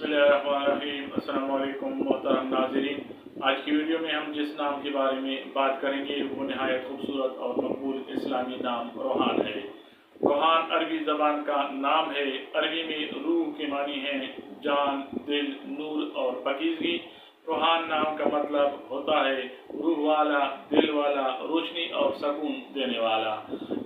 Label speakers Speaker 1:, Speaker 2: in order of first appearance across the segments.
Speaker 1: बिस्मिल्लाहिर्रहमानिर्रहीम। अस्सलाम वालेकुम मोहतरम नाज़रीन। आज की वीडियो में हम जिस नाम के बारे में बात करेंगे वो नहायत खूबसूरत और मकबूल इस्लामी नाम रोहान है। रोहान अरबी ज़बान का नाम है। अरबी में रूह के मानी हैं जान, दिल, नूर और पाकीज़गी। रोहान नाम का मतलब होता है रूह वाला, दिल वाला, रोशनी और सकून देने वाला।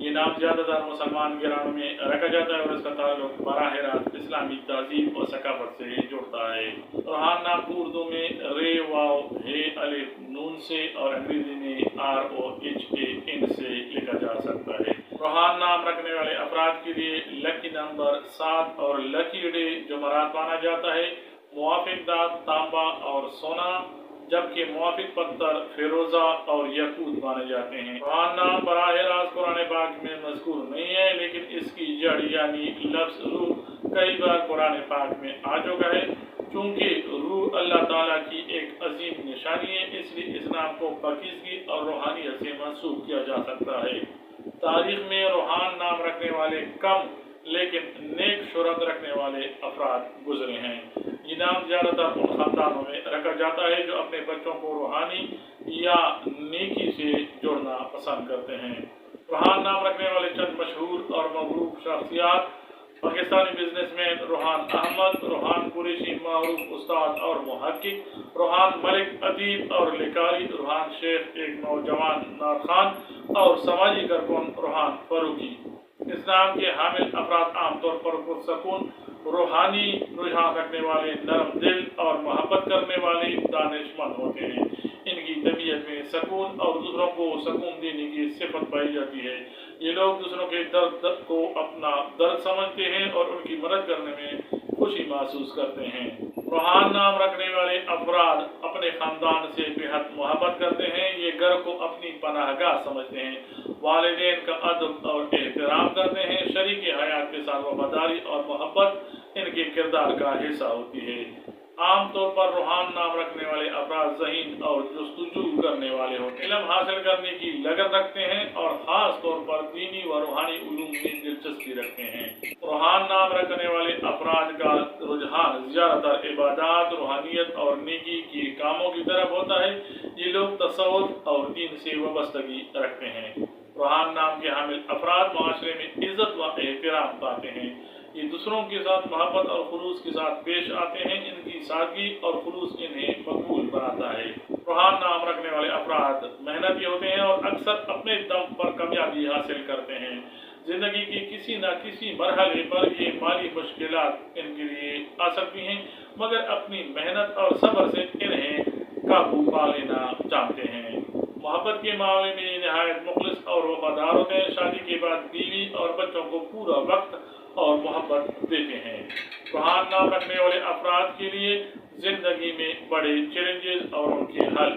Speaker 1: ये नाम ज़्यादातर मुसलमान घरानों में रखा जाता है और इसका ताल्लुक बराह रास्त इस्लामी तहजीब और सकाफत से जुड़ता है। रोहान नाम को उर्दू में रे, वाव, हे, अलिफ, नून से और अंग्रेजी में ROHAN से लिखा जा सकता है। रोहान नाम रखने वाले अफराद के लिए लकी नंबर 7 और लकी डे जुमरात माना जाता है। मुवाफिक दात तांबा और सोना, जबकि मुवाफिक पत्थर फिरोजा और यकूत माने जाते हैं। रोहान नाम बराह रास्त कुरान पाक में मज़कूर नहीं है, लेकिन इसकी जड़ यानी लफ्ज़ रूह कई बार कुरान पाक में आ चुका है। चूँकि रूह अल्लाह ताला की एक अजीम निशानी है, इसलिए इस नाम को पाकीज़गी और रूहानियत से मंसूब किया जा सकता है। तारीख में रोहान नाम रखने वाले कम लेकिन नेक शुहरत रखने वाले अफराद गुजरे हैं। ये नाम ज़्यादातर उन खानदानों में रखा जाता है जो अपने बच्चों को रूहानी या नेकी से जोड़ना पसंद करते हैं। रोहान नाम रखने वाले चंद मशहूर और मगरूब शख्सियात: पाकिस्तानी बिजनेसमैन रोहान अहमद, रोहान कुरैशी मारूफ उस्ताद और मुहक्किक, रोहान मलिक अदीब और लिकारी, रोहान शेख एक नौजवान नात खान और समाजी कारकुन रोहान फारूकी। इस नाम के हामिल अफराद आमतौर पर पुरसकून, रूहानी रुझान रखने वाले, नरम दिल और मोहब्बत करने वाले दानिशमंद होते हैं। इनकी तबीयत में सकून और दूसरों को सकून देने की सिफत पाई जाती है। ये लोग दूसरों के दर्द को अपना दर्द समझते हैं और उनकी मदद करने में खुशी महसूस करते हैं। रोहान नाम रखने वाले अफराद अपने खानदान से बेहद मोहब्बत करते हैं। ये घर को अपनी पनाहगाह समझते हैं, वालिदैन का अदब और एहतराम करते हैं। शरीक हयात के साथ वफादारी और मोहब्बत इनके किरदार का हिस्सा होती है। आमतौर पर रोहान नाम रखने वाले अफराद ज़हीन और जुस्तजू करने वाले होते हैं, इल्म हासिल करने की लगन रखते हैं और ख़ास तौर पर दीनी व रूहानी उलूम में दिलचस्पी रखते हैं। रोहान नाम रखने वाले अफराद का रुझान ज़्यादातर इबादत, रूहानियत और नेकी के कामों की तरफ होता है। ये लोग तसव्वुफ और दीन से वाबस्तगी रखते हैं। रोहान नाम के हामिल अफराद माशरे में इज्जत व एहतराम पाते हैं। ये दूसरों के साथ मोहब्बत और खुलूस के साथ पेश आते हैं। इनकी सादगी और खुलूस इन्हें मकबूल बनाता है। रोहान नाम रखने वाले अफराद मेहनती होते हैं और अक्सर अपने दम पर कामयाबी हासिल करते हैं। जिंदगी के किसी न किसी मरहले पर ये माली मुश्किलात इनके लिए आ सकती हैं, मगर अपनी मेहनत और सब्र से इन्हें काबू पा लेना जानते हैं। मोहब्बत के मामले में नहायत मुखलिस और वफादार होते हैं। शादी के बाद बीवी और बच्चों को पूरा वक्त और मोहब्बत देते हैं। रोहान नाम रखने वाले अफराद के लिए जिंदगी में बड़े चैलेंजेस और उनके हल।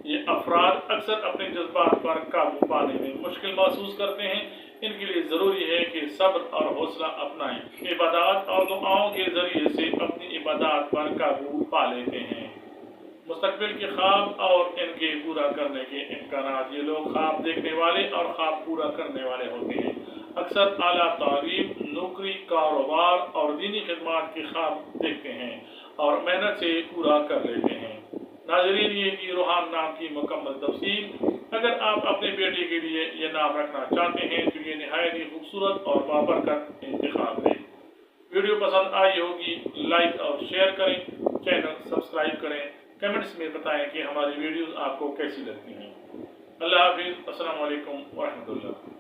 Speaker 1: ये अफराद अक्सर अपने जज्बात पर काबू पाने में मुश्किल महसूस करते हैं। इनके लिए ज़रूरी है कि सब्र और हौसला अपनाएं। इबादत और दुआओं के जरिए से अपनी इबादत पर काबू पा लेते हैं। मुस्तकबिल के ख्वाब और इनके पूरा करने के इम्कानात: ये लोग ख्वाब देखने वाले और ख्वाब पूरा करने वाले होते हैं। अक्सर आला तालीम, नौकरी, कारोबार और दीनी खिदमत के ख्वाब देखते हैं और मेहनत से पूरा कर लेते हैं। नाज़रीन, ये की रोहान नाम की मुकम्मल तफसील। अगर आप अपने बेटे के लिए ये नाम रखना चाहते हैं तो ये नहायत ही खूबसूरत और बाबरकत इंतखाब है। वीडियो पसंद आई होगी, लाइक और शेयर करें, चैनल सब्सक्राइब करें, कमेंट्स में बताएं कि हमारी वीडियोस आपको कैसी लगती हैं। अल्लाह हाफिज़। अस्सलाम वालेकुम व रहमतुल्लाह।